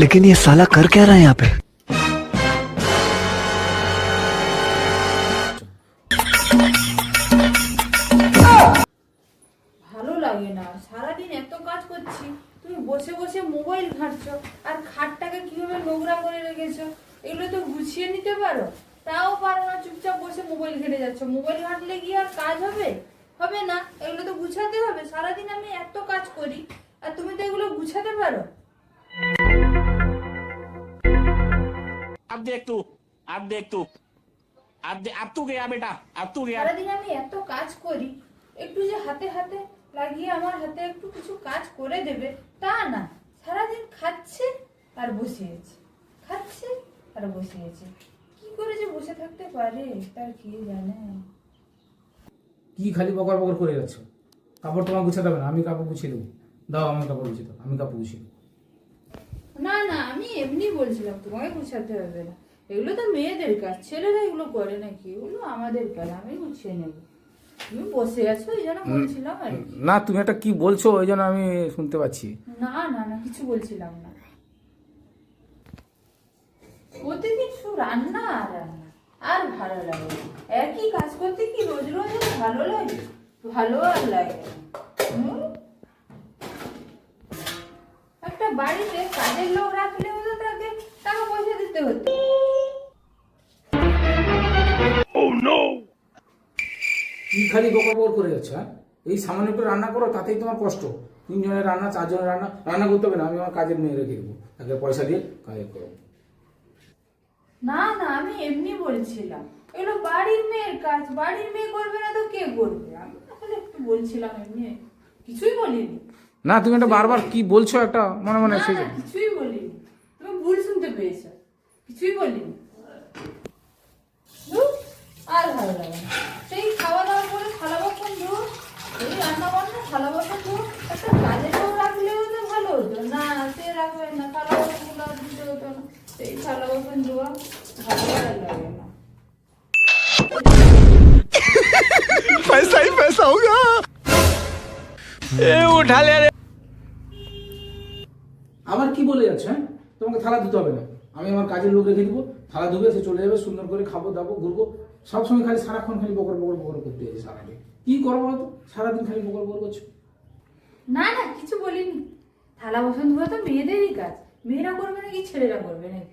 लेकिन ये साला कर क्या रहा है यहाँ पे? ভালো লাগে না, সারাদিন এত কাজ করছি, তুমি বসে বসে মোবাইল ঘাঁটছো আর খাটটাকে কিভাবে নোংরা করে রেখেছো এগুলো তো গুছিয়ে নিতে পারো, তাও পারো না, চুপচাপ বসে মোবাইল ঘেটে যাচ্ছ। মোবাইল ঘাঁটলে কি আর কাজ হবে? হবে না, এগুলো তো গুছাতে হবে। সারাদিন আমি এত কাজ করি আর তুমি তো এগুলো গুছাতে পারো। अब देख तू अब देख तू अब तू गया बेटा, अब तू गया। সারাদিন আমি এত কাজ করি, একটু যে হাতে হাতে লাগিয়ে আমার হাতে একটু কিছু কাজ করে দেবে তা না, সারাদিন খাচ্ছে আর বসিয়েছে, খাচ্ছে আর বসিয়েছে। কি করে যে বসে থাকতে পারে তার কি জানে। কি খালি বকর বকর করে যাচ্ছ? কাপড় তোমার গুছাতে হবে না, আমি কাপড় গুছিয়ে দেবো। দাও আমার কাপড় গুছিয়ে দাও, আমি কাপড় গুছিয়ে দেবো। না না, আমি এমনি বলছিলাম, তোমাকে গুছাতে হবে না, এগুলো তো মেয়েদের কাজ, ছেলেরা এগুলো করে নাকি? এগুলো আমাদের কাজ, আমি গুছিয়ে নেবো। তুমি বসে আছো এই জন্য বলছিলাম আর কি। না তুমি একটা কি বলছো ওই জন্য আমি শুনতে পাচ্ছি। না না না, কিছু বলছিলাম না। প্রতিদিন শুধু রান্না আর রান্না, আর ভালো লাগে না। একই কাজ করতে কি রোজ রোজ আর ভালো লাগে? ভালো আর লাগে না। একটা বাড়িতে কাজের লোক রাখলে হতো, তাকে টাকা পয়সা দিতে হতো। কি খালি বকর বকর করে যাচ্ছ? হ্যাঁ, এই সামান্য একটু রান্না করো তাতেই তোমার কষ্ট। 3 জনের রান্না, 4 জনের রান্না, রান্না করতে হবে না, আমি আমার কাজের মেয়ে রেখে দেবো, তাকে পয়সা দিয়ে কাজ করো। না না, আমি এমনি বলছিলাম, এগুলো বাড়ির মেয়ের কাজ, বাড়ির মেয়ে করবে না তো কে করবে? আমি তাহলে একটু বলছিলাম এমনি, কিছুই বলিনি। না তুমি একটা বারবার কি বলছো একটা মনে মনে না সেই না, কিছুই বলিনি, তুমি ভুল শুনতে পেয়েছো, কিছুই বলিনি। ধুর, আর ভালো লাগে না। সেই খাওয়া দাওয়া করে থালা বাসন ধো, এই রান্না বান্না থালা বাসন ধো, একটা কাজের লোক রাখলেও তো ভালো হতো। না, সে রাখবে না, থালা বাসন গুলো আর দিতে হতো না, সেই থালা বাসন ধোয়া ভালো আর লাগে না। पैसा ही पैसा होगा। उठा ले रे। আবার কি বলে যাচ্ছে? হ্যাঁ, তোমাকে থালা ধুতে হবে না, আমি আমার কাজের লোক রেখে দিব, থালা ধুবে সে চলে যাবে, সুন্দর করে খাবো দাবো ঘুরবো। সবসময় খালি সারাক্ষণ খালি বকর বকর বকর করতে যাই সারাদিন। কি করো বলো তো, সারাদিন খালি বকর বকর করছো। না না, কিছু বলিনি। থালা বাসন ধোয়া তো মেয়েদেরই কাজ, মেয়েরা করবে নাকি ছেলেরা করবে নাকি?